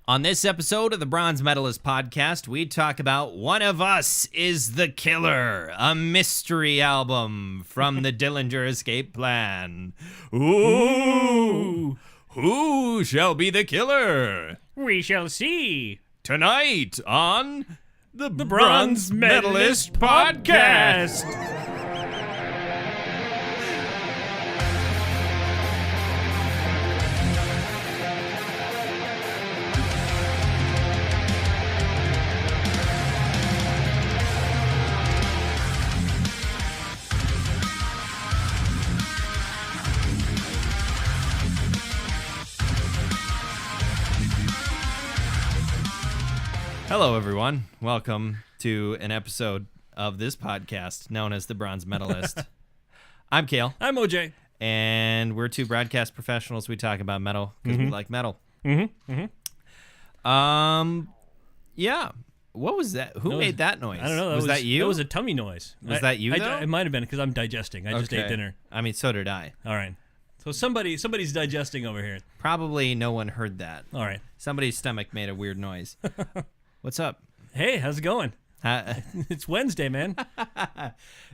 On this episode of the Bronze Metalist podcast, we talk about One of Us is the Killer, a mystery album from the Dillinger Escape Plan. Ooh, who shall be the killer? We shall see. Tonight on the Bronze Medalist podcast. Hello, everyone. Welcome to an episode of this podcast known as the Bronze Medalist. I'm Kayle. I'm OJ. And we're two broadcast professionals. We talk about metal because we like metal. Yeah. What was that? Who made that noise? I don't know. Was that you? That was a tummy noise. Was that you, though? It might have been because I'm digesting. I just ate dinner. I mean, so did I. All right. So somebody's digesting over here. Probably no one heard that. All right. Somebody's stomach made a weird noise. What's up? Hey, how's it going? It's Wednesday, man.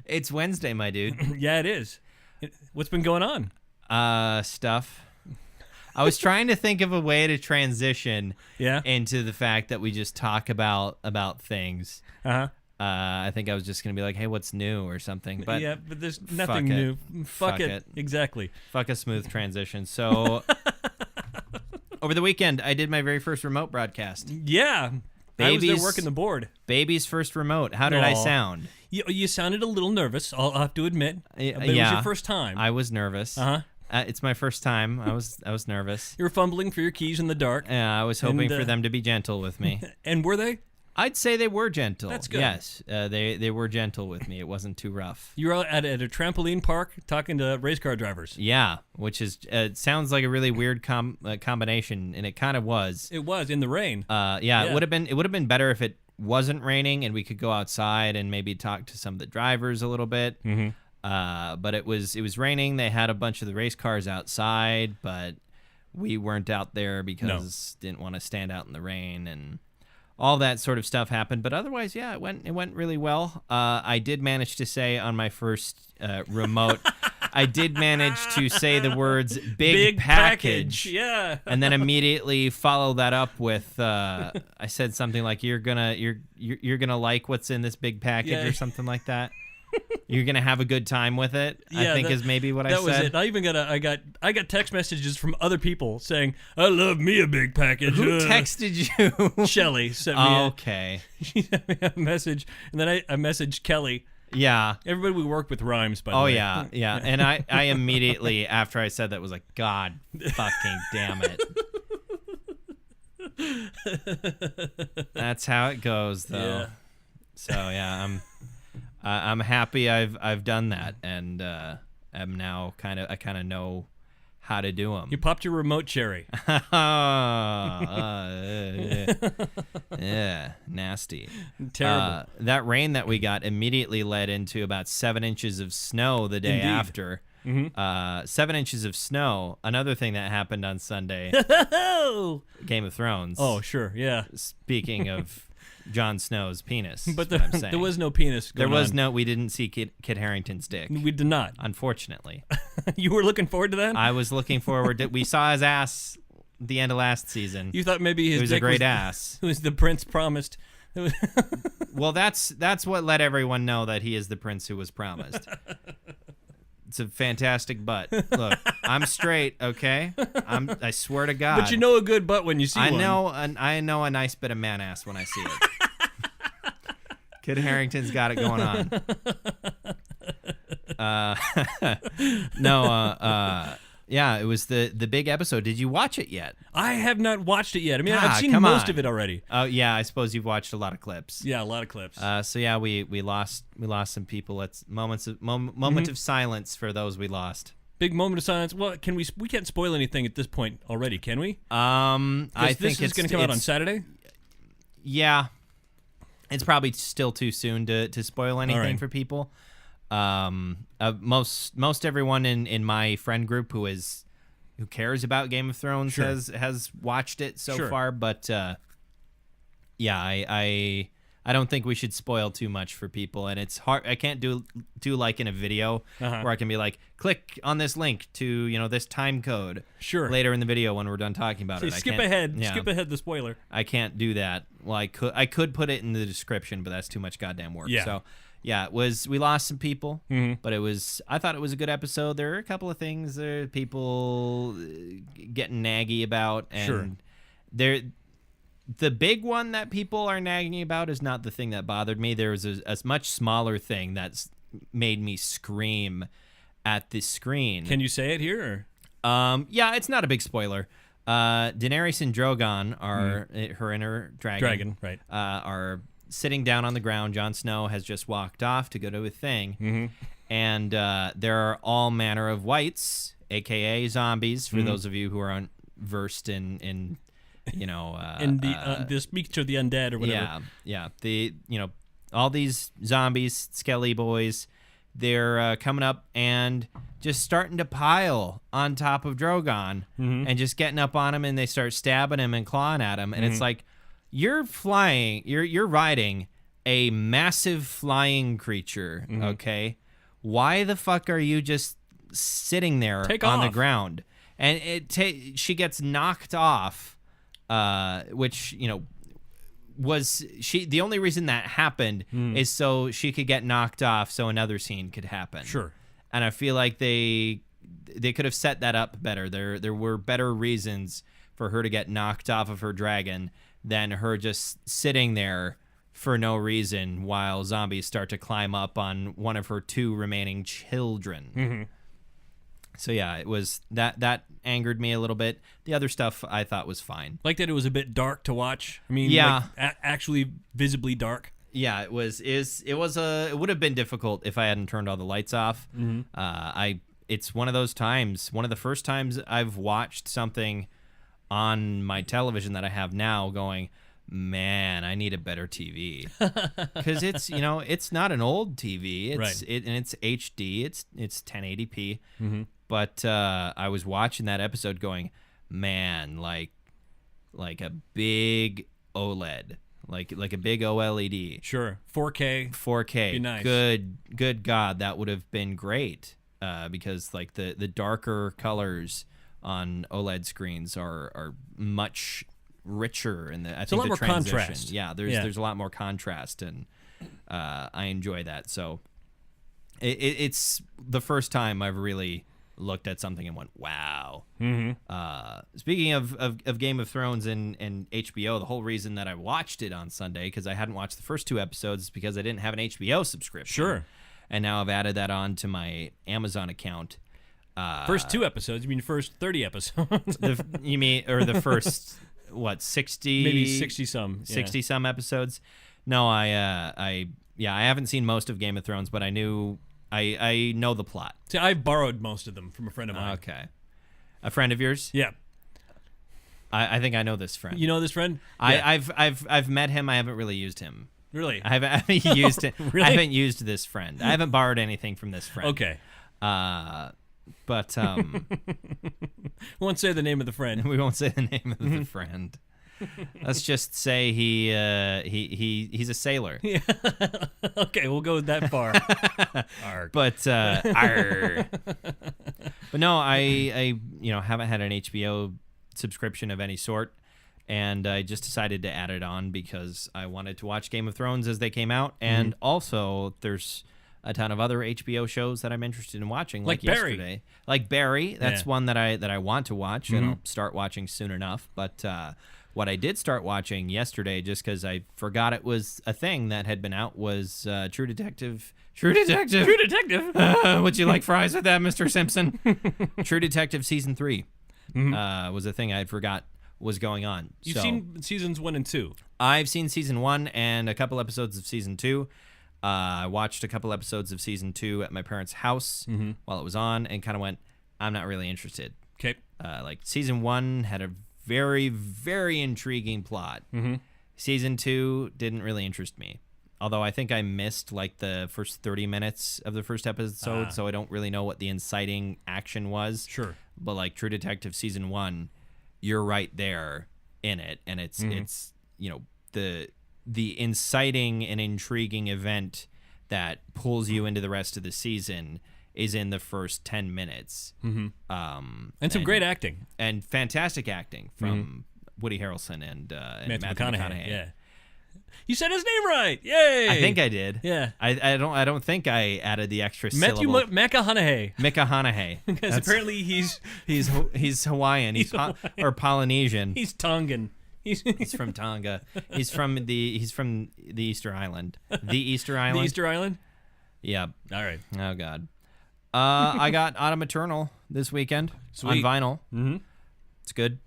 It's Wednesday, my dude. Yeah, it is. What's been going on? Stuff. I was trying to think of a way to transition into the fact that we just talk about things. I think I was just going to be like, hey, what's new or something. But yeah, but there's nothing new. Fuck it. Exactly. Fuck a smooth transition. So over the weekend, I did my very first remote broadcast. Yeah. I was there working the board. Baby's first remote. How did I sound? You sounded a little nervous, I'll have to admit. But it was your first time. I was nervous. It's my first time. I was nervous. You were fumbling for your keys in the dark. Yeah, I was hoping for them to be gentle with me. And were they? I'd say they were gentle. That's good. Yes, they were gentle with me. It wasn't too rough. You were out at a trampoline park talking to race car drivers. Yeah, which is sounds like a really weird combination, and it kind of was. It was in the rain. Yeah. It would have been better if it wasn't raining and we could go outside and maybe talk to some of the drivers a little bit. But it was raining. They had a bunch of the race cars outside, but we weren't out there because didn't want to stand out in the rain, and all that sort of stuff happened. But otherwise, yeah, it went really well. I did manage to say on my first remote, I did manage to say the words big package. Yeah. And then immediately follow that up with I said something like you're gonna like what's in this big package or something like that. You're gonna have a good time with it. Yeah, I think is maybe what I said. That was it. I even I got text messages from other people saying, "I love me a big package." Who texted you? Shelly sent me. Okay. She sent me a message, and then I messaged Kelly. Yeah. Everybody we work with rhymes, by the way. Oh yeah. And I immediately after I said that was like, God fucking damn it. That's how it goes, though. Yeah. So yeah, I'm happy I've done that, and I'm now kind of know how to do them. You popped your remote cherry. Yeah, nasty. Terrible. That rain that we got immediately led into about 7 inches of snow the day after. 7 inches of snow. Another thing that happened on Sunday. Game of Thrones. Oh, sure, yeah. Speaking of Jon Snow's penis. But there was no penis going on. We didn't see Kit Harington's dick. We did not. Unfortunately. You were looking forward to that? I was looking forward to we saw his ass the end of last season. You thought maybe his dick was a great ass. It was the prince promised. Well, that's what let everyone know that he is the prince who was promised. It's a fantastic butt. Look, I'm straight, okay? I swear to God. But you know a good butt when you see one. I know a nice bit of man ass when I see it. Kit Harington's got it going on. Yeah, it was the big episode. Did you watch it yet? I have not watched it yet. I mean, I've seen most of it already. Oh yeah, I suppose you've watched a lot of clips. Yeah, a lot of clips. So yeah, we lost some people. Let's moment of silence for those we lost. Big moment of silence. Well, we can't spoil anything at this point already, can we? I think this is going to come out on Saturday. Yeah, it's probably still too soon to spoil anything for people. Most everyone in my friend group who who cares about Game of Thrones Sure. has watched it so Sure. far, but yeah, I don't think we should spoil too much for people, and it's hard. I can't do like in a video where I can be like, click on this link to this time code. Sure. Later in the video when we're done talking about it. Skip I can't, ahead. Yeah, Skip ahead the spoiler. I can't do that. Well, I could put it in the description, but that's too much goddamn work. Yeah. So yeah, we lost some people, but I thought it was a good episode. There are a couple of things there people getting naggy about, and Sure. the big one that people are nagging about is not the thing that bothered me. There was a much smaller thing that's made me scream at the screen. Can you say it here? Yeah, it's not a big spoiler. Daenerys and Drogon are her inner Dragon, right. are sitting down on the ground. Jon Snow has just walked off to go to a thing, and there are all manner of whites, aka zombies. For those of you who are versed in in the speak to the undead or whatever. Yeah. All these zombies, skelly boys, they're coming up and just starting to pile on top of Drogon and just getting up on him, and they start stabbing him and clawing at him, and it's like, you're flying, you're riding a massive flying creature, okay? Why the fuck are you just sitting there on the ground? And she gets knocked off. Which was the only reason that happened is so she could get knocked off, so another scene could happen. Sure. And I feel like they could have set that up better. There were better reasons for her to get knocked off of her dragon than her just sitting there for no reason while zombies start to climb up on one of her 2 remaining children. So yeah, it was that angered me a little bit. The other stuff I thought was fine. Like that it was a bit dark to watch. I mean, yeah, actually visibly dark. Yeah, it would have been difficult if I hadn't turned all the lights off. It's one of those times, one of the first times I've watched something on my television that I have now going, man, I need a better TV. Because it's not an old TV. And it's HD. It's 1080p. But I was watching that episode going, man, like a big OLED, like a big OLED. Sure, 4K. 4K. Be nice. Good God, that would have been great. Because like the darker colors on OLED screens are much richer, and I think a lot more transition. contrast. Yeah, there's a lot more contrast, and I enjoy that. So it's the first time I've really looked at something and went, wow. Speaking of Game of Thrones and HBO, the whole reason that I watched it on Sunday, because I hadn't watched the first 2 episodes, is because I didn't have an HBO subscription. Sure. And now I've added that on to my Amazon account. First 2 episodes? You mean first 30 episodes? You mean, or the first, 60? Maybe 60 some. 60 some episodes? No, I haven't seen most of Game of Thrones, but I know the plot. See, I borrowed most of them from a friend of mine. Okay. A friend of yours? Yeah. I think I know this friend. You know this friend? Yeah. I've met him. I haven't really used him. Really? I haven't used it. Really? I haven't used this friend. I haven't borrowed anything from this friend. Okay. But we won't say the name of the friend. We won't say the name of the friend. Let's just say he's a sailor. Yeah. Okay, we'll go that far. But but no, I haven't had an HBO subscription of any sort, and I just decided to add it on because I wanted to watch Game of Thrones as they came out, and also there's a ton of other HBO shows that I'm interested in watching, like Barry. yesterday. Like Barry, that's one that I want to watch, and I'll start watching soon enough. But what I did start watching yesterday, just because I forgot it was a thing that had been out, was True Detective. True Detective. True Detective. Would you like fries with that, Mr. Simpson? True Detective Season 3 was a thing I had forgot was going on. You've seen seasons 1 and 2. I've seen Season 1 and a couple episodes of Season 2. I watched a couple episodes of Season 2 at my parents' house while it was on, and kind of went, I'm not really interested. Okay. Like Season 1 had a very, very intriguing plot. Season 2 didn't really interest me. Although I think I missed like the first 30 minutes of the first episode, so I don't really know what the inciting action was. Sure. But like True Detective season 1, you're right there in it, and it's the inciting and intriguing event that pulls you into the rest of the season is in the first 10 minutes. And some great acting. And fantastic acting from Woody Harrelson and Matthew McConaughey. Yeah. You said his name right. Yay! I think I did. Yeah. I don't think I added the extra Matthew syllable. McConaughey. McConaughey. Because apparently he's Hawaiian. Or Polynesian. He's Tongan. He's from Tonga. He's from the Easter Island. The Easter Island. The Easter Island? Yeah. All right. Oh God. I got Autumn Eternal this weekend on vinyl. Mm-hmm. It's good.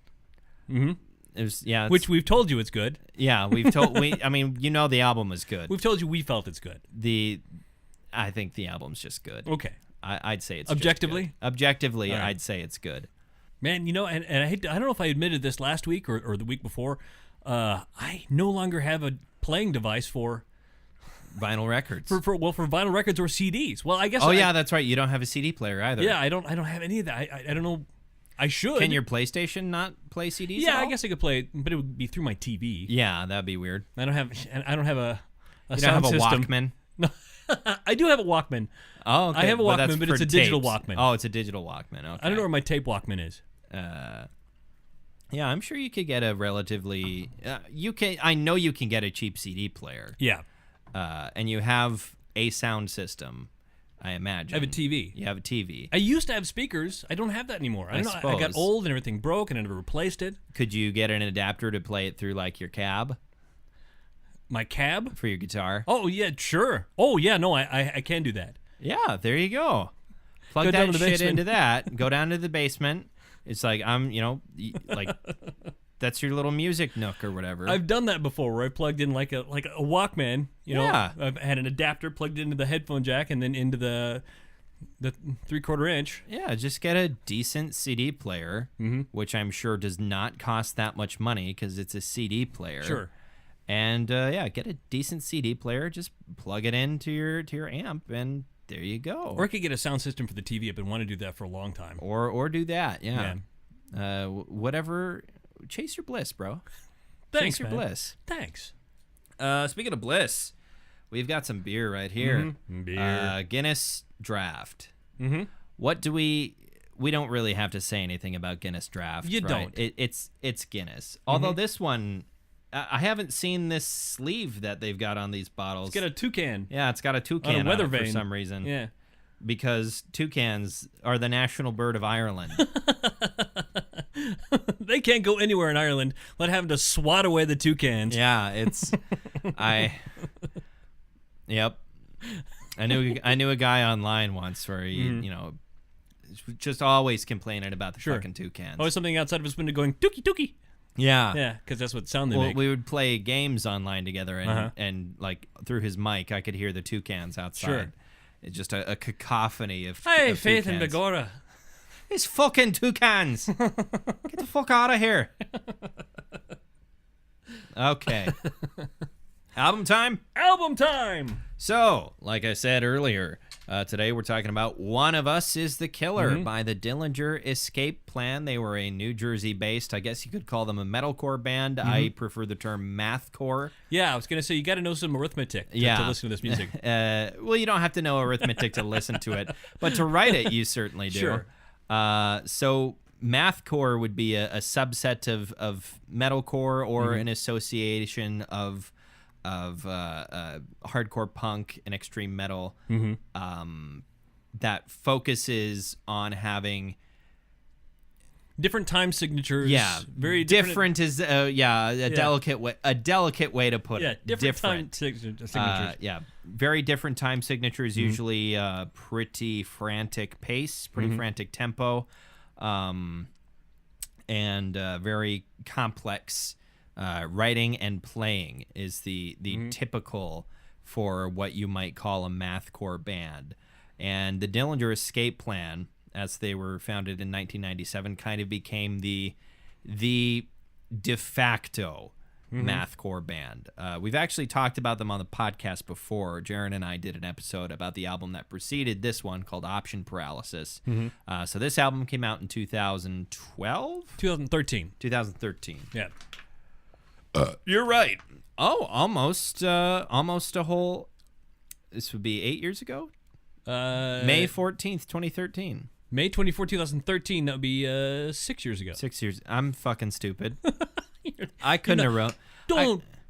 Mm-hmm. It was Which we've told you it's good. Yeah, we've told I mean, the album is good. We've told you we felt it's good. I think the album's just good. Okay. I'd say it's objectively. Just good. Objectively, right. I'd say it's good. Man, and I don't know if I admitted this last week or the week before. I no longer have a playing device for vinyl records. For vinyl records or CDs. Well, I guess. Oh yeah, that's right. You don't have a CD player either. Yeah, I don't have any of that. I don't know. I should. Can your PlayStation not play CDs? Yeah, I guess I could play it, but it would be through my TV. Yeah, that'd be weird. I don't have a you sound don't have a system. Walkman. No, I do have a Walkman. Oh, okay. I have a Walkman, but it's a digital tapes. Walkman. Oh, it's a digital Walkman. Okay. I don't know where my tape Walkman is. Yeah, I'm sure you could get a relatively. I know you can get a cheap CD player. Yeah. And you have a sound system. I imagine. I have a TV. You have a TV. I used to have speakers. I don't have that anymore. I don't know. I got old and everything broke, and I never replaced it. Could you get an adapter to play it through like your cab? My cab? For your guitar? Oh yeah, sure. Oh yeah, no, I can do that. Yeah, there you go. Plug that shit into that. Go down to the basement. It's like that's your little music nook or whatever. I've done that before, where I plugged in like a Walkman. I've had an adapter plugged into the headphone jack and then into the 3/4 inch. Yeah, just get a decent CD player, which I'm sure does not cost that much money because it's a CD player. Sure. And get a decent CD player. Just plug it into your amp, and there you go. Or I could get a sound system for the TV. I've been wanting to do that for a long time. Or do that. Yeah. Whatever. Chase your bliss, bro. Thanks, Chase your bliss. Thanks. Speaking of bliss, we've got some beer right here. Beer. Guinness Draft. Mm-hmm. What do we don't really have to say anything about Guinness Draft. You right? don't. It's Guinness. Although this one, I haven't seen this sleeve that they've got on these bottles. It's got a toucan. Yeah, it's got a toucan on a weather on it for vane. some reason. Yeah. Because toucans are the national bird of Ireland. They can't go anywhere in Ireland without having to swat away the toucans. Yeah, Yep. I knew a guy online once where he, just always complaining about the fucking toucans. Always something outside of his window going, "Tookie, tookie." Yeah. Yeah, because that's what sound they make. We would play games online together, and like through his mic, I could hear the toucans outside. Sure. It's just a cacophony of Hey, Faith toucans. and Begora. These fucking toucans. Get the fuck out of here. Okay. Album time? Album time! So, like I said earlier, today we're talking about One of Us is the Killer by the Dillinger Escape Plan. They were a New Jersey-based, I guess you could call them a metalcore band. I prefer the term mathcore. Yeah, I was going to say, you got to know some arithmetic to listen to this music. Well, you don't have to know arithmetic to listen to it, but to write it, you certainly do. Sure. So mathcore would be a subset of metalcore or an association of hardcore punk and extreme metal that focuses on having different time signatures. Yeah, very different is delicate way to put it. Different time signatures. Yeah, very different time signatures. Usually pretty frantic pace, pretty frantic tempo, and very complex. Writing and playing is the typical for what you might call a mathcore band. And the Dillinger Escape Plan, as they were founded in 1997, kind of became the de facto mathcore band. We've actually talked about them on the podcast before. Jaron and I did an episode about the album that preceded this one called Option Paralysis. So this album came out in 2012? 2013. 2013. Yeah. You're right. Oh, almost a whole... This would be 8 years ago? May 14th, 2013. May 24, 2013. That would be 6 years ago. 6 years. I'm fucking stupid. I couldn't have wrote...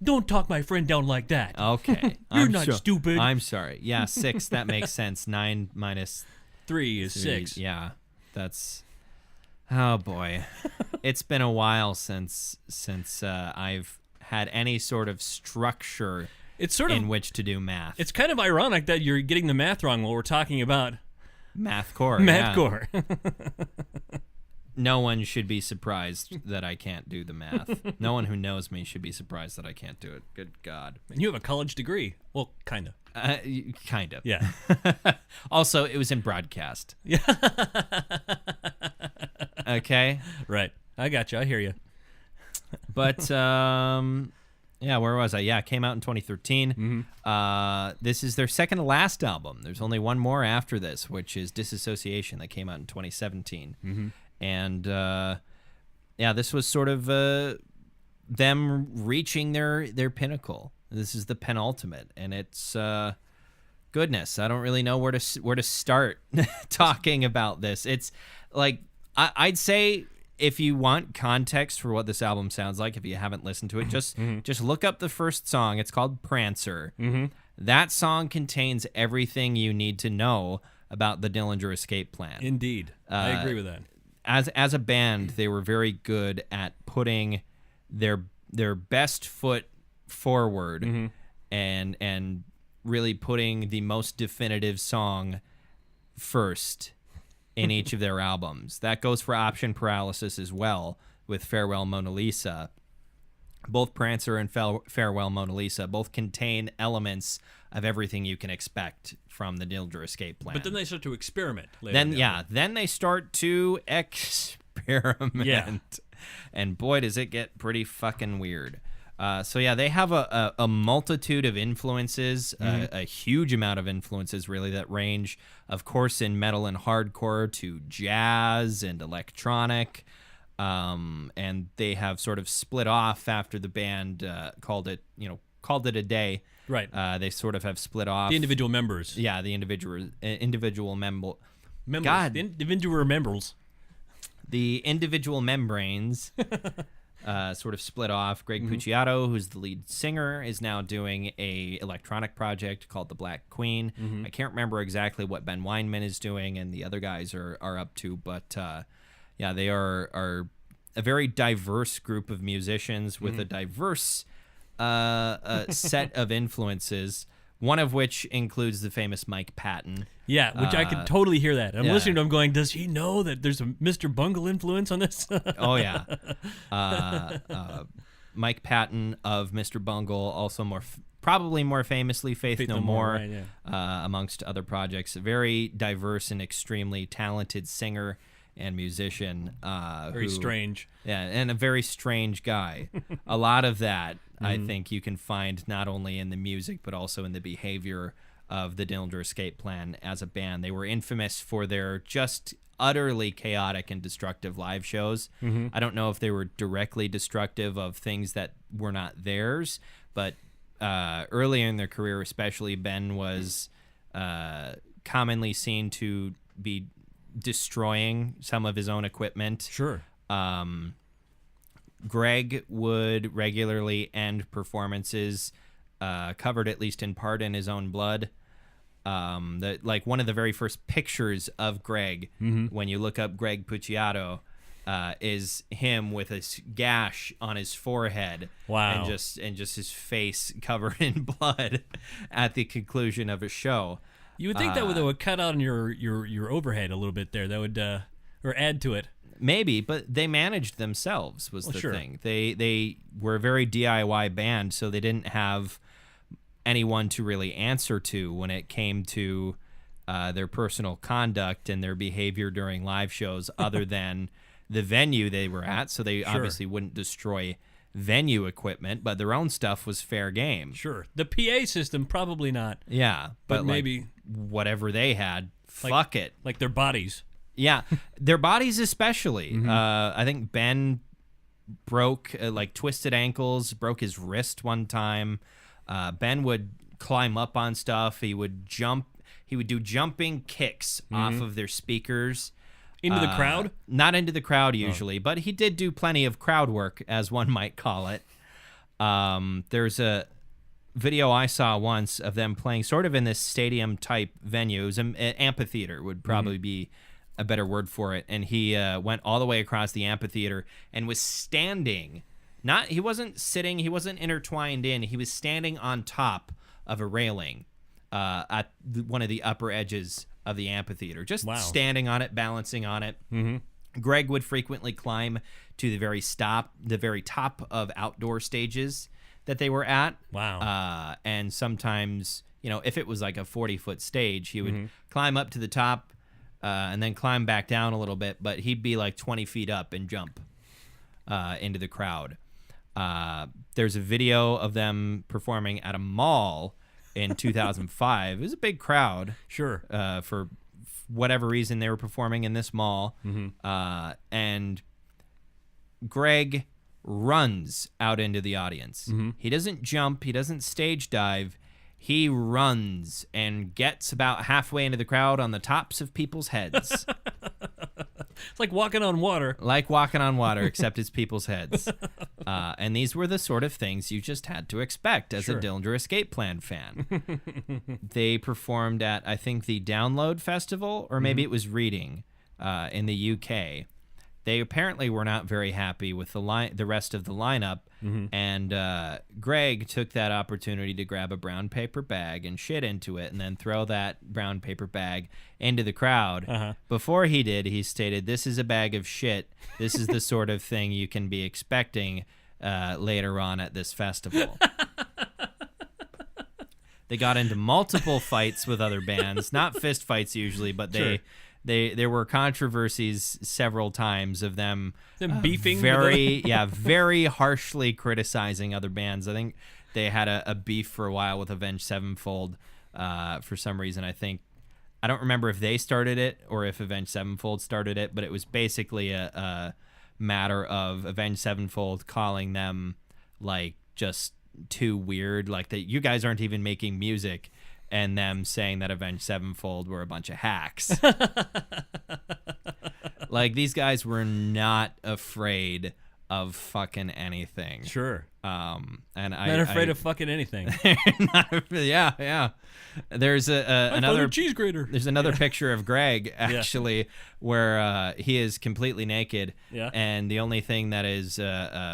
Don't talk my friend down like that. Okay. You're not stupid. I'm sorry. Yeah, 6. That makes sense. 9 minus 3 is 6. Yeah, that's... Oh, boy. It's been a while since I've had any sort of structure in which to do math. It's kind of ironic that you're getting the math wrong while we're talking about... Mathcore. Mathcore. Yeah. No one should be surprised that I can't do the math. No one who knows me should be surprised that I can't do it. Good God. And you have a college degree. Well, kind of. Kind of. Yeah. Also, it was in broadcast. Yeah. Okay? Right. I got you. I hear you. But, yeah, where was I? Yeah, it came out in 2013. This is their second to last album. There's only one more after this, which is Disassociation, that came out in 2017. And, yeah, this was sort of them reaching their pinnacle. This is the penultimate, and it's goodness. I don't really know where to start talking about this. It's like I'd say, if you want context for what this album sounds like, if you haven't listened to it, just look up the first song. It's called Prancer. That song contains everything you need to know about the Dillinger escape plan. Indeed. I agree with that. As a band, they were very good at putting their best foot forward and really putting the most definitive song first in each of their albums. That goes for Option Paralysis as well, with Farewell Mona Lisa. Both Prancer and Farewell Mona Lisa both contain elements of everything you can expect from the Dillinger escape plan. But then they start to experiment later. Then they start to experiment. Yeah. And boy, does it get pretty fucking weird. So yeah, they have a multitude of influences, a huge amount of influences, really, that range, of course, in metal and hardcore to jazz and electronic. And they have sort of split off after the band called it a day. Right. They sort of have split off. The individual members. Yeah, the individual members. God. The individual members. The individual membranes sort of split off. Greg Puciato, who's the lead singer, is now doing a electronic project called The Black Queen. I can't remember exactly what Ben Weinman is doing and the other guys are up to, but yeah, they are a very diverse group of musicians with a diverse set of influences, one of which includes the famous Mike Patton. Yeah, which I could totally hear that. I'm listening to him going, does he know that there's a Mr. Bungle influence on this? Oh, yeah. Mike Patton of Mr. Bungle, also probably more famously Faith No More, right, yeah. Amongst other projects. A very diverse and extremely talented singer and musician. Very strange. Yeah, and a very strange guy. A lot of that, I think, you can find not only in the music, but also in the behavior of the Dillinger Escape Plan as a band. They were infamous for their just utterly chaotic and destructive live shows. I don't know if they were directly destructive of things that were not theirs, but earlier in their career especially, Ben was commonly seen to be destroying some of his own equipment. Sure. Greg would regularly end performances covered at least in part in his own blood. Like one of the very first pictures of Greg, when you look up Greg Puciato, is him with a gash on his forehead. Wow. And just his face covered in blood at the conclusion of a show. You would think that would cut out on your overhead a little bit there. That would or add to it. Maybe, but they managed themselves was the thing. They were a very DIY band, so they didn't have anyone to really answer to when it came to their personal conduct and their behavior during live shows other than the venue they were at, so they obviously wouldn't destroy venue equipment, but their own stuff was fair game. Sure. The PA system, probably not. Yeah, but maybe like, whatever they had, fuck it. Like their bodies. Yeah, their bodies especially. I think Ben broke, twisted ankles, broke his wrist one time. Ben would climb up on stuff. He would jump. He would do jumping kicks off of their speakers. Into the crowd? Not into the crowd usually, but he did do plenty of crowd work, as one might call it. There's a video I saw once of them playing sort of in this stadium-type venue. It was an amphitheater would probably be a better word for it. And he went all the way across the amphitheater and was standing. He wasn't sitting, he wasn't intertwined in. He was standing on top of a railing at one of the upper edges of the amphitheater, just standing on it, balancing on it. Greg would frequently climb to the very top of outdoor stages that they were at. Wow. And sometimes, if it was like a 40-foot stage, he would climb up to the top and then climb back down a little bit, but he'd be like 20 feet up and jump into the crowd. There's a video of them performing at a mall in 2005. It was a big crowd. Sure. For whatever reason, they were performing in this mall. And Greg runs out into the audience. He doesn't jump. He doesn't stage dive. He runs and gets about halfway into the crowd on the tops of people's heads. It's like walking on water. Like walking on water, except it's people's heads. And these were the sort of things you just had to expect as a Dillinger Escape Plan fan. They performed at, I think, the Download Festival, or maybe it was Reading in the UK. They apparently were not very happy with the rest of the lineup, and Greg took that opportunity to grab a brown paper bag and shit into it, and then throw that brown paper bag into the crowd. Before he did, he stated, "This is a bag of shit. This is the sort of thing you can be expecting later on at this festival." They got into multiple fights with other bands, not fist fights usually, but there were controversies several times of them beefing, very harshly criticizing other bands. I think they had a beef for a while with Avenged Sevenfold for some reason. I don't remember if they started it or if Avenged Sevenfold started it, but it was basically a matter of Avenged Sevenfold calling them like just too weird, like that you guys aren't even making music. And them saying that Avenged Sevenfold were a bunch of hacks. Like, these guys were not afraid of fucking anything. Sure. And not afraid of fucking anything. Yeah. There's another cheese grater. There's another picture of Greg actually where he is completely naked, and the only thing that is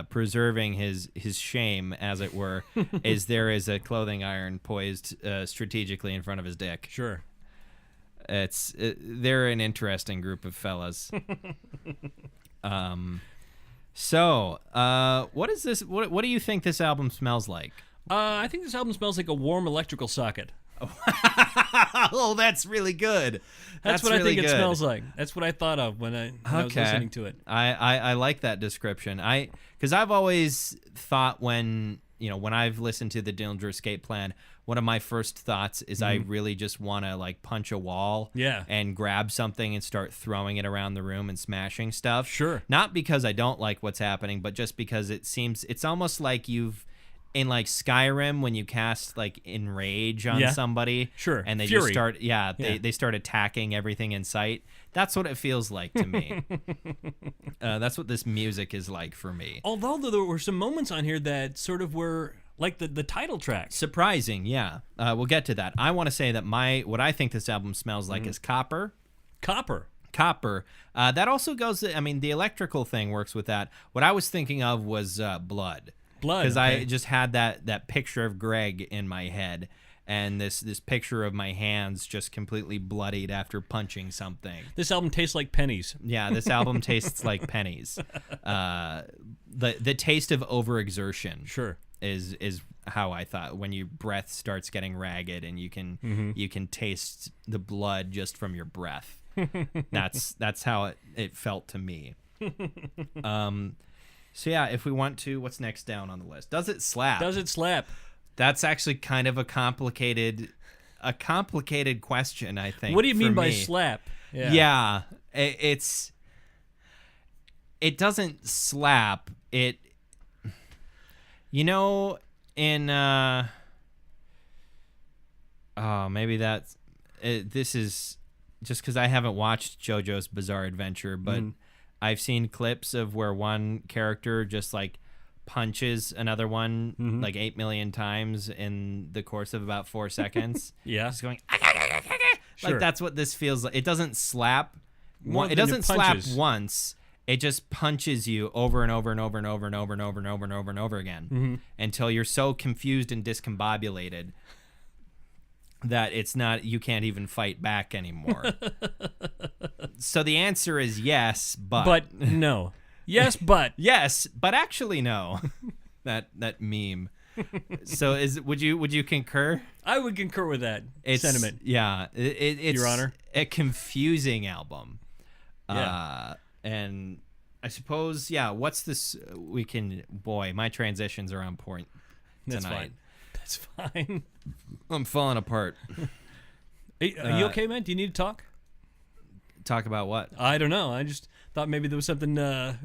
preserving his shame, as it were, is there is a clothing iron poised strategically in front of his dick. Sure. They're an interesting group of fellas. So, what is this? What do you think this album smells like? I think this album smells like a warm electrical socket. Oh, that's really good. That's what really I think it smells like. That's what I thought of when I was listening to it. I like that description. Because I've always thought when I've listened to the Dillinger Escape Plan, one of my first thoughts is I really just want to like punch a wall and grab something and start throwing it around the room and smashing stuff. Sure. Not because I don't like what's happening, but just because it's almost like in like Skyrim when you cast like Enrage on somebody. Sure. And they Fury. just start, they start attacking everything in sight. That's what it feels like to me. That's what this music is like for me. Although there were some moments on here that sort of were like the title track. Surprising, yeah. We'll get to that. I want to say that what I think this album smells like is copper. Copper. That also goes, the electrical thing works with that. What I was thinking of was blood. Because I just had that picture of Greg in my head, and this picture of my hands just completely bloodied after punching something. This album tastes like pennies. Yeah, this album tastes like pennies. The taste of overexertion. Sure. Is how I thought when your breath starts getting ragged and you can taste the blood just from your breath. That's how it felt to me. So yeah, if we want to, what's next down on the list? Does it slap? Does it slap? That's actually kind of a complicated question, I think. What do you mean by me. slap? Yeah, it doesn't slap. It, in maybe that's this is just because I haven't watched JoJo's Bizarre Adventure, but I've seen clips of where one character just like punches another one like 8 million times in the course of about 4 seconds. Yeah. Just going Sure. like that's what this feels like. It doesn't slap. More It than doesn't it slap punches. once. It just punches you over and over and over and over and over and over and over and over and over again until you're so confused and discombobulated that you can't even fight back anymore. So the answer is yes, But no. Yes, but. yes, but actually no. that meme. So would you concur? I would concur with that It's, sentiment. Yeah, it's Your Honor. a confusing album. Yeah. And I suppose, what's this? Boy, my transitions are on point tonight. That's fine. I'm falling apart. Hey, are you okay, man? Do you need to talk? Talk about what? I don't know. I just thought maybe there was something. No,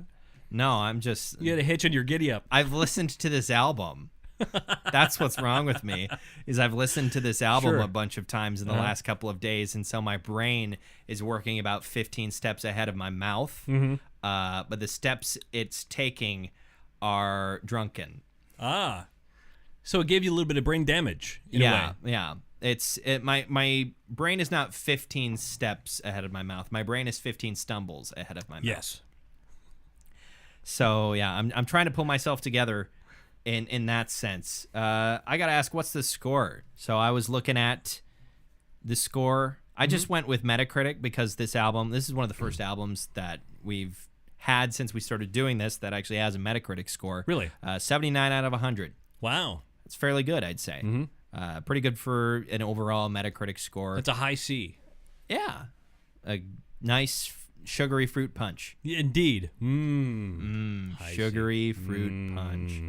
I'm just. You had a hitch on your giddy up. I've listened to this album. That's what's wrong with me, is I've listened to this album Sure. a bunch of times in the last couple of days, and so my brain is working about 15 steps ahead of my mouth. But the steps it's taking are drunken. Ah. So it gave you a little bit of brain damage. In a way. Yeah. My brain is not 15 steps ahead of my mouth. My brain is 15 stumbles ahead of my mouth. Yes. So yeah, I'm trying to pull myself together in that sense. I gotta ask, what's the score? So I was looking at the score. I just went with Metacritic because this is one of the first albums that we've had since we started doing this that actually has a Metacritic score. Really? 79 out of 100. Wow. It's fairly good, I'd say. Pretty good for an overall Metacritic score. That's a high C. Yeah. A nice sugary fruit punch. Yeah, indeed. High Sugary fruit punch.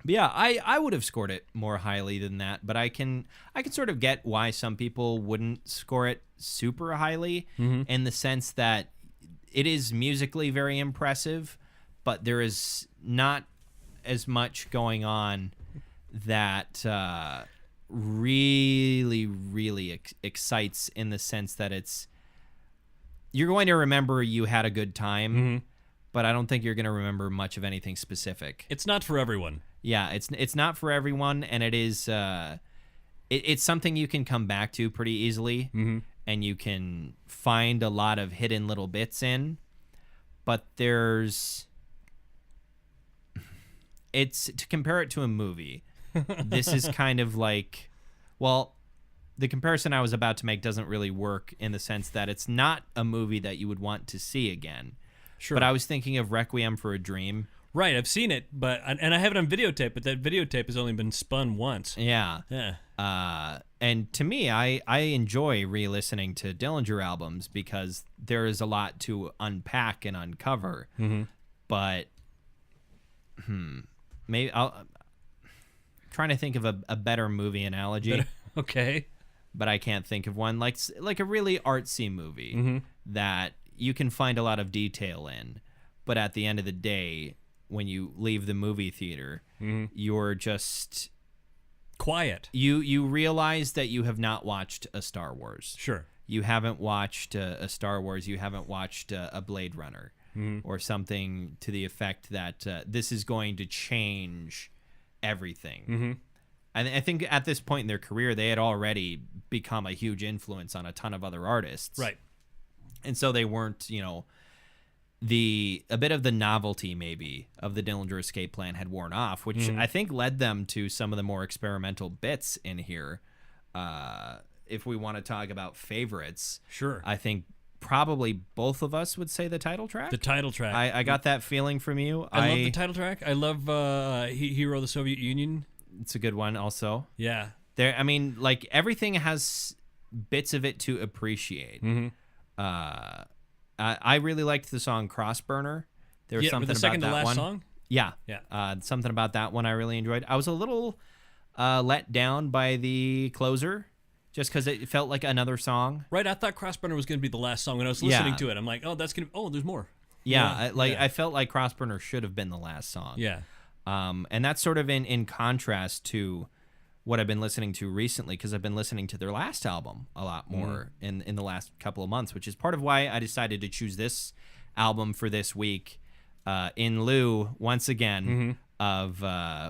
But yeah, I would have scored it more highly than that, but I can sort of get why some people wouldn't score it super highly in the sense that it is musically very impressive, but there is not as much going on that really excites, in the sense that you're going to remember you had a good time, but I don't think you're going to remember much of anything specific. It's not for everyone. Yeah, it's not for everyone, and it is it's something you can come back to pretty easily, and you can find a lot of hidden little bits in, but it's to compare it to a movie. This is kind of like, well, the comparison I was about to make doesn't really work in the sense that it's not a movie that you would want to see again. Sure. But I was thinking of Requiem for a Dream. Right, I've seen it, and I have it on videotape, but that videotape has only been spun once. Yeah. Yeah. And to me, I enjoy re-listening to Dillinger albums because there is a lot to unpack and uncover. But maybe I'm trying to think of a better movie analogy. Okay. But I can't think of one like a really artsy movie that you can find a lot of detail in, but at the end of the day, when you leave the movie theater, you're just quiet. You realize that you have not watched a Star Wars. Sure. You haven't watched a Star Wars. You haven't watched a Blade Runner or something to the effect that this is going to change everything. I think at this point in their career, they had already become a huge influence on a ton of other artists. Right. And so they weren't, a bit of the novelty maybe of the Dillinger Escape Plan had worn off, which I think led them to some of the more experimental bits in here. If we want to talk about favorites, Sure. I think probably both of us would say the title track. The title track. I got that feeling from you. I love the title track. I love Hero of the Soviet Union. It's a good one also. Yeah. Everything has bits of it to appreciate. I really liked the song Crossburner. There was something the second about to that last one. song. Yeah. Something about that one I really enjoyed. I was a little let down by the closer, just because it felt like another song. Right, I thought Crossburner was going to be the last song when I was listening to it. I'm like, oh, that's gonna. Oh, there's more. Yeah, I felt like Crossburner should have been the last song. Yeah. And that's sort of in contrast to what I've been listening to recently, because I've been listening to their last album a lot more in the last couple of months, which is part of why I decided to choose this album for this week, in lieu, once again, of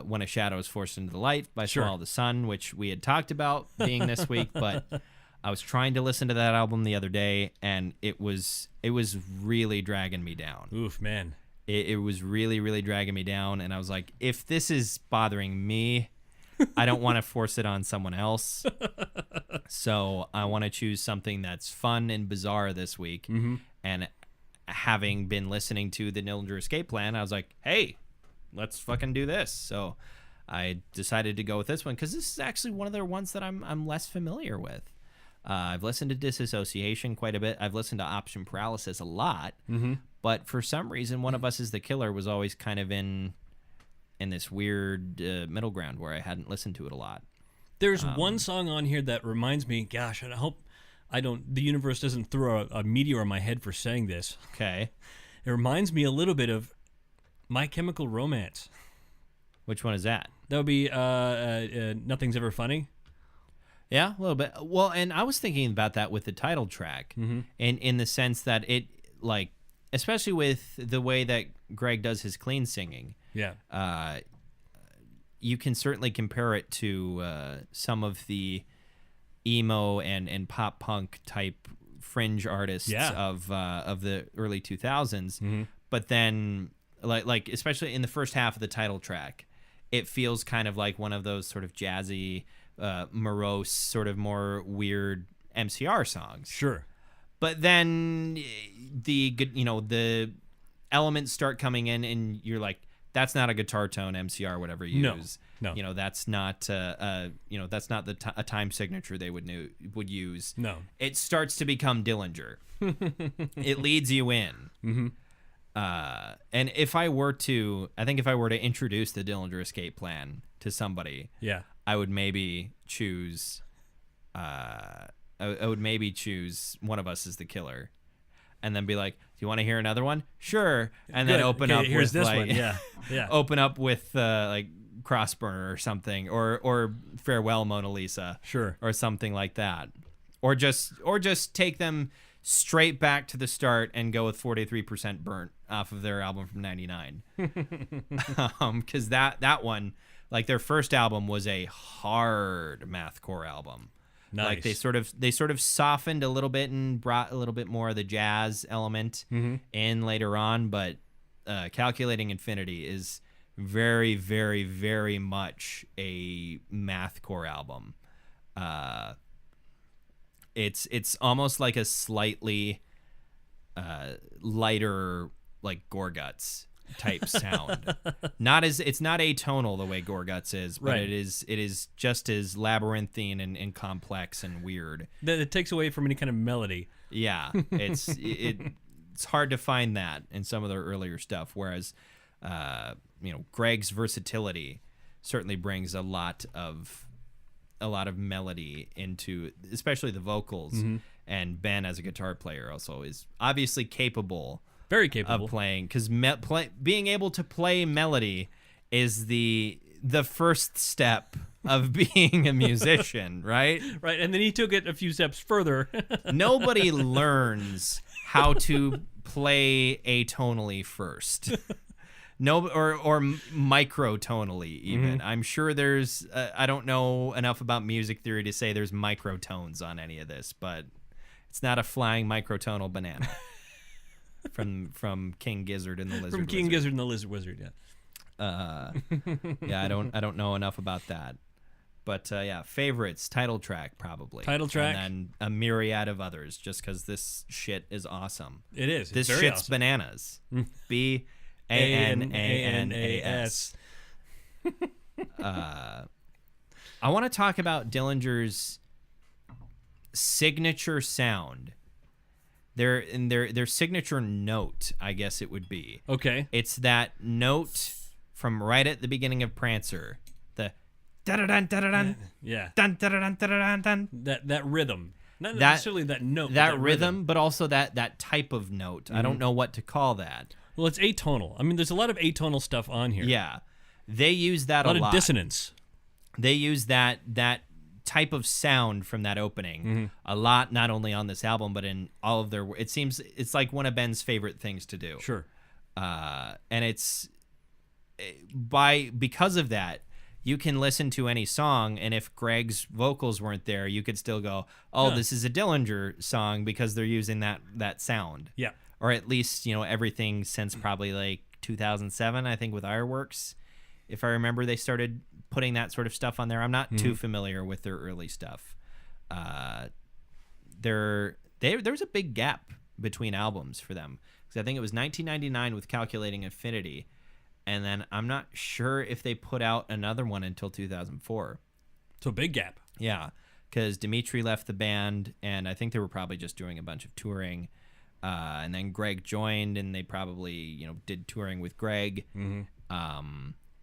When a Shadow is Forced into the Light by Swallow the Sun, which we had talked about being this week, but I was trying to listen to that album the other day, and it was really dragging me down. Oof, man. It was really, really dragging me down, and I was like, if this is bothering me, I don't want to force it on someone else. So I want to choose something that's fun and bizarre this week. And having been listening to the Dillinger Escape Plan, I was like, hey, let's fucking do this. So I decided to go with this one because this is actually one of their ones that I'm less familiar with. I've listened to Disassociation quite a bit. I've listened to Option Paralysis a lot. But for some reason, One of Us is the Killer was always kind of in this weird middle ground where I hadn't listened to it a lot. There's one song on here that reminds me, gosh, and I hope the universe doesn't throw a meteor on my head for saying this. Okay. It reminds me a little bit of My Chemical Romance. Which one is that? That would be Nothing's Ever Funny. Yeah, a little bit. Well, and I was thinking about that with the title track, in the sense that it, like, especially with the way that Greg does his clean singing, you can certainly compare it to some of the emo and pop punk type fringe artists of the early 2000s. But then, like especially in the first half of the title track, it feels kind of like one of those sort of jazzy, morose, sort of more weird MCR songs. Sure. But then the elements start coming in, and you're like, that's not a guitar tone MCR, whatever you use. No. That's not that's not a time signature they would use. No. It starts to become Dillinger. It leads you in. And if I were to introduce the Dillinger Escape Plan to somebody, I would maybe choose One of Us is the Killer, and then be like, do you want to hear another one? Sure. And then open up with this one. Open up with like Crossburner or something, or Farewell Mona Lisa. Sure. Or something like that. Or just take them straight back to the start and go with 43% Burnt off of their album from 99. Because that one, like their first album was a hard mathcore album. Nice. Like they sort of softened a little bit and brought a little bit more of the jazz element in later on, but Calculating Infinity is very, very, very much a mathcore album. It's almost like a slightly lighter, like Gorguts type sound. It's not atonal the way Gorguts is, but it is just as labyrinthine and complex and weird. It takes away from any kind of melody. Yeah, it's hard to find that in some of their earlier stuff. Whereas, Greg's versatility certainly brings a lot of melody into, especially the vocals. And Ben, as a guitar player, also is obviously very capable of playing, because being able to play melody is the first step of being a musician, right? Right, and then he took it a few steps further. Nobody learns how to play atonally first. No, or microtonally even. I'm sure there's I don't know enough about music theory to say there's microtones on any of this, but it's not a flying microtonal banana. From King Gizzard and the Lizard Wizard. From King Gizzard and the Lizard Wizard, I don't know enough about that. But favorites, title track probably. Title track. And then a myriad of others, just because this shit is awesome. It is. This shit's awesome. Bananas. BANANAS. I want to talk about Dillinger's signature sound their signature note, I guess it would be. Okay. It's that note from right at the beginning of Prancer. The da-da-dun, da-da-dun, Yeah. dun, da-da-dun, da-da-dun, dun. That rhythm. Not necessarily that note. That rhythm, but also that type of note. I don't know what to call that. Well, it's atonal. I mean, there's a lot of atonal stuff on here. Yeah. They use that a lot. A lot of dissonance. They use that type of sound from that opening a lot, not only on this album, but in all of their... It seems it's like one of Ben's favorite things to do. Sure. And it's... Because of that, you can listen to any song, and if Greg's vocals weren't there, you could still go, this is a Dillinger song because they're using that sound. Yeah. Or at least, everything since probably like 2007, I think, with Ironworks. If I remember, they started putting that sort of stuff on there. I'm not too familiar with their early stuff. There was a big gap between albums for them. Because I think it was 1999 with Calculating Infinity. And then I'm not sure if they put out another one until 2004. So a big gap. Yeah, because Dimitri left the band, and I think they were probably just doing a bunch of touring. And then Greg joined, and they probably, did touring with Greg. And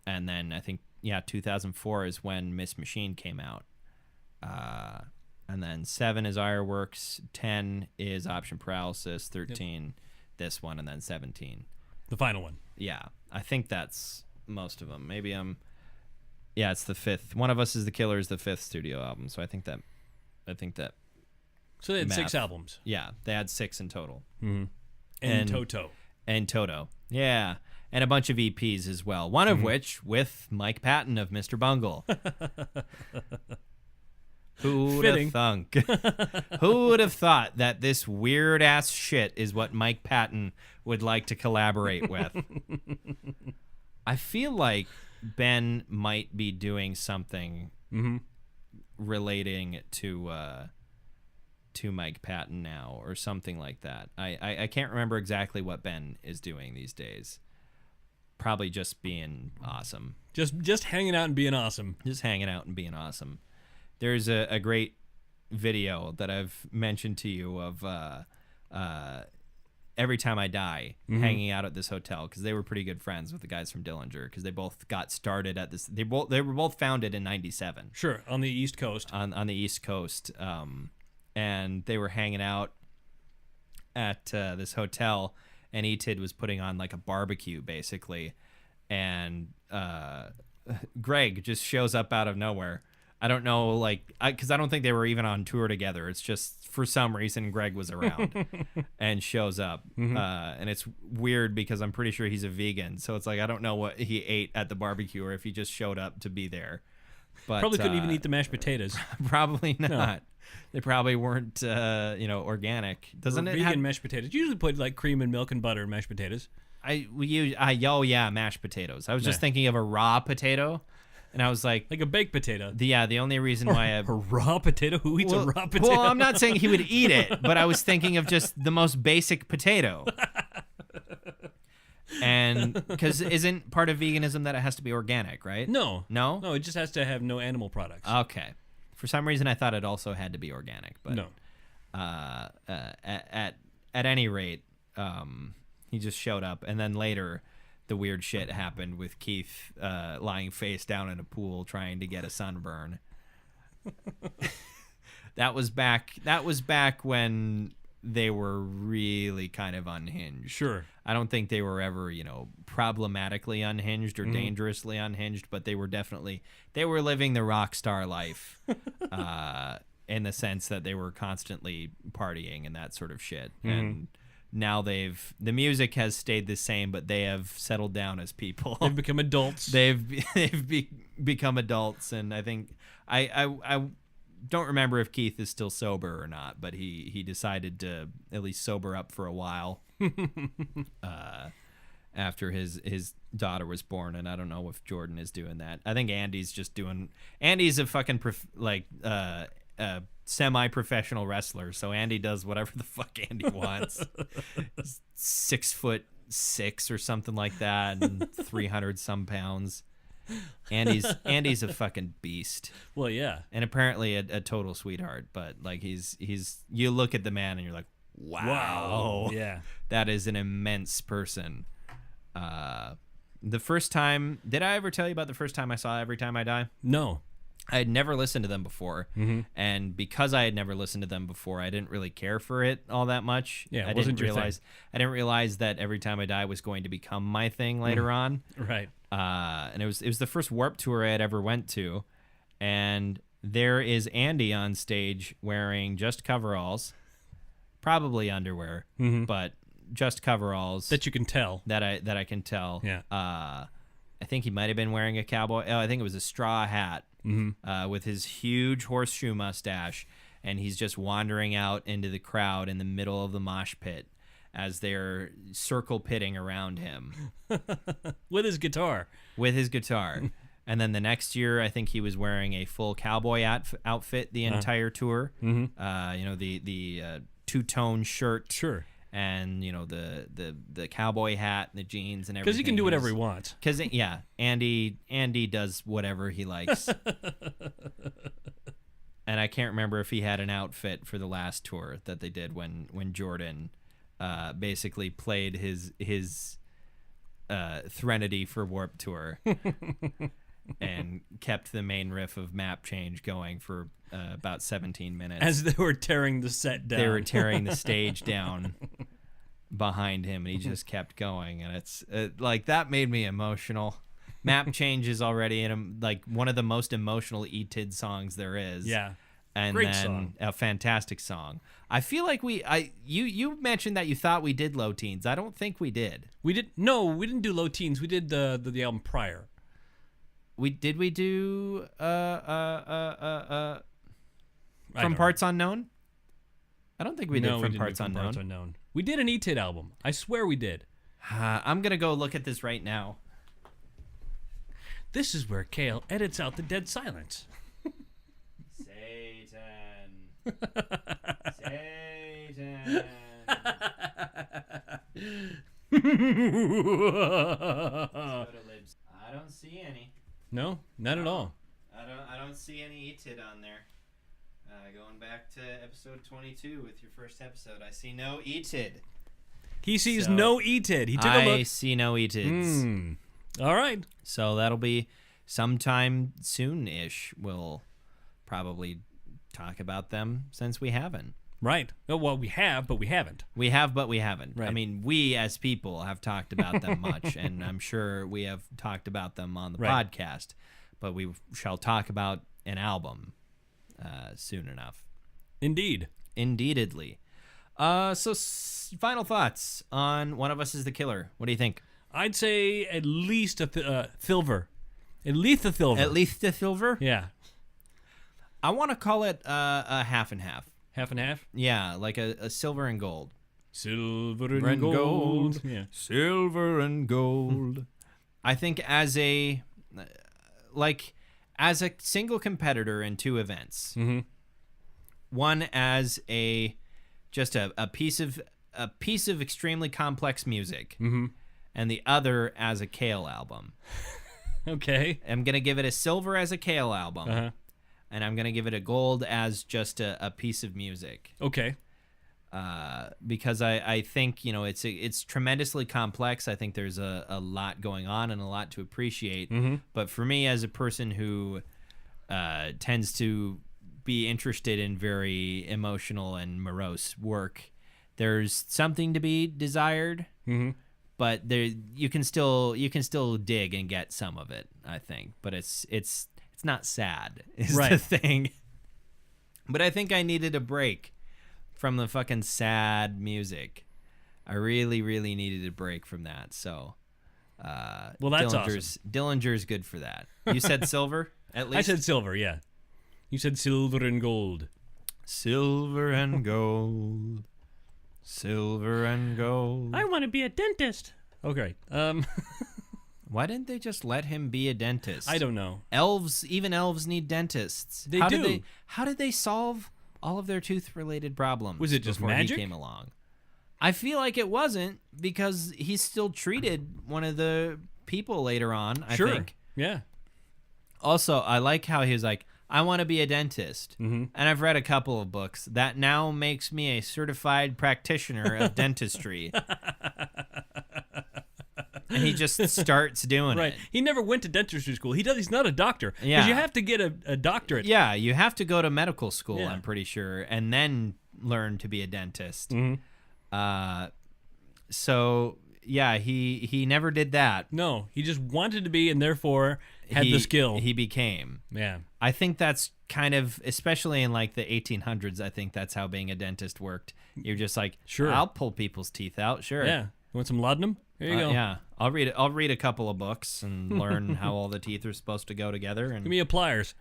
then I think, 2004 is when Miss Machine came out. And then 7 is Ironworks, 10 is Option Paralysis, 13 this one, and then 17. The final one. Yeah, I think that's most of them. Maybe it's the 5th. One of Us is the Killers, the 5th studio album. So I think that. So they had 6 albums. Yeah, they had 6 in total. And Toto. And Toto. Yeah. And a bunch of EPs as well. One of which with Mike Patton of Mr. Bungle. Who'd have thunk? Who would have thought that this weird ass shit is what Mike Patton would like to collaborate with? I feel like Ben might be doing something relating to Mike Patton now, or something like that. I can't remember exactly what Ben is doing these days. Probably just being awesome. Just hanging out and being awesome. Just hanging out and being awesome. There's a great video that I've mentioned to you of Every Time I Die hanging out at this hotel, because they were pretty good friends with the guys from Dillinger, because they both got started at this. They were both founded in '97. Sure, on the East Coast. On the East Coast, and they were hanging out at this hotel, and E-Tid was putting on like a barbecue basically, and Greg just shows up out of nowhere. I don't know, because I don't think they were even on tour together. It's just for some reason Greg was around and shows up. And it's weird because I'm pretty sure he's a vegan. So it's like, I don't know what he ate at the barbecue or if he just showed up to be there. But probably couldn't even eat the mashed potatoes. Probably not. No. They probably weren't, organic. Doesn't or it vegan have mashed potatoes? You usually put like cream and milk and butter and mashed potatoes. Mashed potatoes. I was just thinking of a raw potato. And I was like a baked potato. The only reason why a raw potato? Who eats a raw potato? Well, I'm not saying he would eat it, but I was thinking of just the most basic potato. And because isn't part of veganism that it has to be organic, right? No, it just has to have no animal products. Okay, for some reason I thought it also had to be organic, but no. At any rate, he just showed up, and then later the weird shit happened with Keith lying face down in a pool trying to get a sunburn. That was back when they were really kind of unhinged. Sure. I don't think they were ever, problematically unhinged or dangerously unhinged, but they were living the rock star life in the sense that they were constantly partying and that sort of shit. And now the music has stayed the same, but they have settled down as people. They've become adults. They've become adults, and I think I don't remember if Keith is still sober or not, but he decided to at least sober up for a while after his daughter was born, and I don't know if Jordan is doing that. I think Andy's a fucking semi-professional wrestler, so Andy does whatever the fuck Andy wants. 6'6" or something like that, and 300 some pounds. Andy's a fucking beast. Well, yeah, and apparently a total sweetheart. But like he's you look at the man and you're like, wow. Yeah. That is an immense person. The first time, did I ever tell you about the first time I saw Every Time I Die? No. I had never listened to them before, and because I had never listened to them before, I didn't really care for it all that much. Yeah, I it wasn't your thing. I didn't realize that Every Time I Die was going to become my thing later on. Right. And it was the first Warped Tour I had ever went to, and there is Andy on stage wearing just coveralls, probably underwear, but just coveralls That you can tell. that I can tell. Yeah. I think he might have been wearing a cowboy. Oh, I think it was a straw hat with his huge horseshoe mustache, and he's just wandering out into the crowd in the middle of the mosh pit as they're circle pitting around him With his guitar. And then the next year, I think he was wearing a full cowboy outfit the entire tour. The two-tone shirt. Sure. And the cowboy hat and the jeans and everything. Because he can do whatever he wants. Because Andy does whatever he likes. And I can't remember if he had an outfit for the last tour that they did when Jordan basically played his Threnody for Warped Tour and kept the main riff of Map Change going for about 17 minutes. As they were tearing the set down. They were tearing the stage down behind him, and he just kept going. And it's like, that made me emotional. Map Change is already one of the most emotional E-Tid songs there is. Yeah. And Great then song. A fantastic song. I feel like you mentioned that you thought we did Low Teens. I don't think we did. We didn't do Low Teens. We did the album prior. We do From Parts Unknown? I don't think we did From Parts Unknown. We did an E-Tid album. I swear we did. I'm going to go look at this right now. This is where Kayle edits out the dead silence. Satan. Satan. I don't see any. No, not at all. I don't see any E-Tid on there. Going back to episode 22 with your first episode, I see no E-Tid. He sees no E-Tid. He took a look. I see no E-Tids. All right. So that'll be sometime soon-ish. We'll probably talk about them since we haven't. Right. Well, we have, but we haven't. We have, but we haven't. Right. I mean, we as people have talked about them much, and I'm sure we have talked about them on the podcast, but we shall talk about an album soon enough. Indeededly. So final thoughts on One of Us is the Killer. What do you think? I'd say at least a Thilver. At least a Thilver. At least a Thilver? Yeah. I want to call it a half and half. Half and half? Yeah, like a silver and gold. Silver and gold. Yeah. Silver and gold. I think as a single competitor in two events, one as a piece of extremely complex music, and the other as a Kayle album. Okay. I'm gonna give it a silver as a Kayle album, and I'm gonna give it a gold as just a piece of music. Okay. Because I think it's tremendously complex. I think there's a lot going on and a lot to appreciate. But for me, as a person who tends to be interested in very emotional and morose work, there's something to be desired. But you can still dig and get some of it, I think. But it's not sad is the thing. But I think I needed a break from the fucking sad music. I really, really needed a break from that. So, well, that's awesome. Dillinger's good for that. You said silver, at least? I said silver, yeah. You said silver and gold. Silver and gold. Silver and gold. I want to be a dentist. Okay. Why didn't they just let him be a dentist? I don't know. Even elves need dentists. They do. How did they solve all of their tooth-related problems? Was it just before magic? He came along? I feel like it wasn't, because he still treated one of the people later on, I think. Yeah. Also, I like how he was like, I want to be a dentist. And I've read a couple of books. That now makes me a certified practitioner of dentistry. And he just starts doing it. He never went to dentistry school. He's not a doctor. Yeah. Because you have to get a doctorate. Yeah, you have to go to medical school, I'm pretty sure, and then learn to be a dentist. So, yeah, he never did that. No, he just wanted to be and therefore had the skill. He became. Yeah. I think that's kind of, especially in like the 1800s, I think that's how being a dentist worked. You're just like, sure, I'll pull people's teeth out, sure. Yeah. You want some laudanum? Here you go. Yeah, I'll read a couple of books and learn how all the teeth are supposed to go together. And give me a pliers.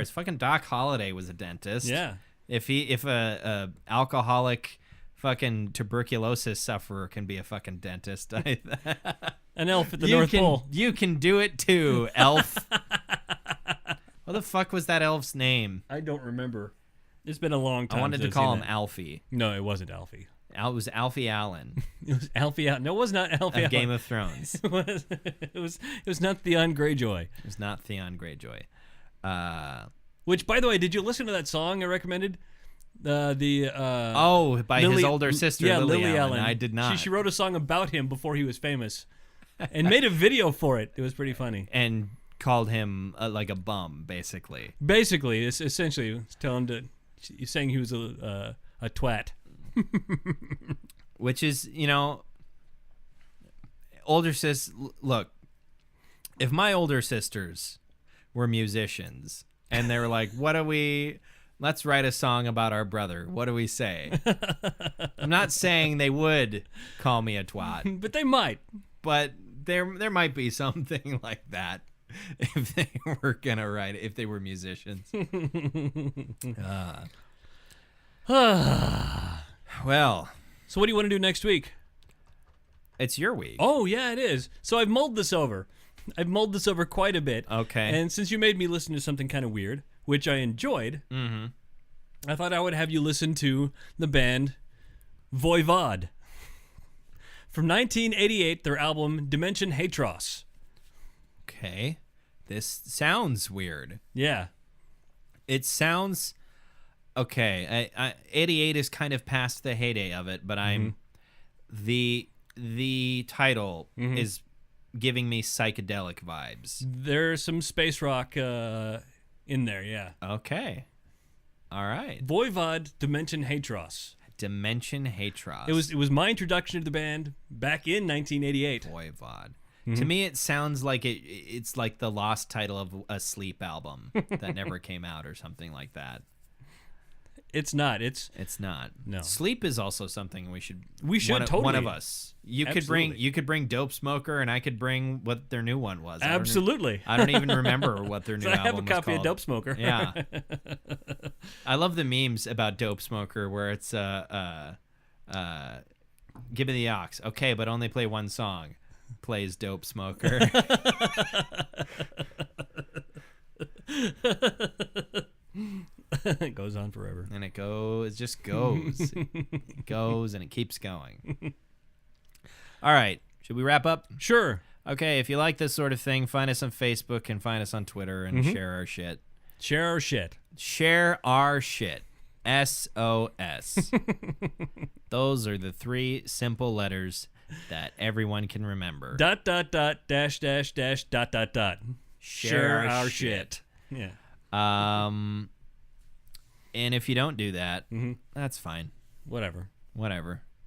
Fucking Doc Holliday was a dentist. Yeah. If a alcoholic fucking tuberculosis sufferer can be a fucking dentist, an elf at the North Pole. You can do it too, elf. What the fuck was that elf's name? I don't remember. It's been a long time. I wanted to call him Alfie. No, it wasn't Alfie. It was Alfie Allen. It was Alfie Allen. No, it was not Alfie Allen. Game of Thrones. It was not Theon Greyjoy. It was not Theon Greyjoy. Which, by the way, did you listen to that song I recommended? By his older sister, Lily Allen. I did not. She wrote a song about him before he was famous, and made a video for it. It was pretty funny. And called him like a bum, basically. Basically, it's essentially telling him he's saying he was a twat. Which is, older sis. Look, if my older sisters were musicians and they were like, let's write a song about our brother. What do we say? I'm not saying they would call me a twat. But they might. But there might be something like that if they were going to write it, if they were musicians. Well. So what do you want to do next week? It's your week. Oh, yeah, it is. So I've mulled this over. I've mulled this over quite a bit. Okay. And since you made me listen to something kind of weird, which I enjoyed, I thought I would have you listen to the band Voivod. From 1988, their album Dimension Hatros. Okay. This sounds weird. Yeah. It sounds... Okay, 88 is kind of past the heyday of it, but I'm... The title is giving me psychedelic vibes. There's some space rock in there, yeah. Okay. All right. Voivod Dimension Hatros. Dimension Hatros. It was my introduction to the band back in 1988. Voivod. To me, it sounds like it's like the lost title of a Sleep album that never came out or something like that. It's not. It's not. No. Sleep is also something we should totally. One of us. You could bring Dope Smoker, and I could bring what their new one was. Absolutely. I don't even remember what their new album was called. I have a copy of Dope Smoker. Yeah. I love the memes about Dope Smoker where it's give me the aux. Okay, but only play one song. Plays Dope Smoker. It goes on forever. And it just goes. It goes and it keeps going. All right. Should we wrap up? Sure. Okay, if you like this sort of thing, find us on Facebook and find us on Twitter and share our shit. Share our shit. Share our shit. SOS. Those are the 3 simple letters that everyone can remember. ... .. Share our shit. Yeah. And if you don't do that, that's fine. Whatever.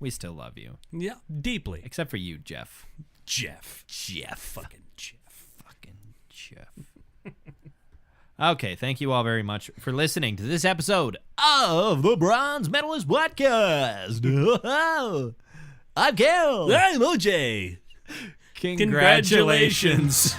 We still love you. Yeah, deeply. Except for you, Jeff. Fucking Jeff. Okay, thank you all very much for listening to this episode of the Bronze Metalist Podcast. I'm Kayle. I'm OJ. Congratulations.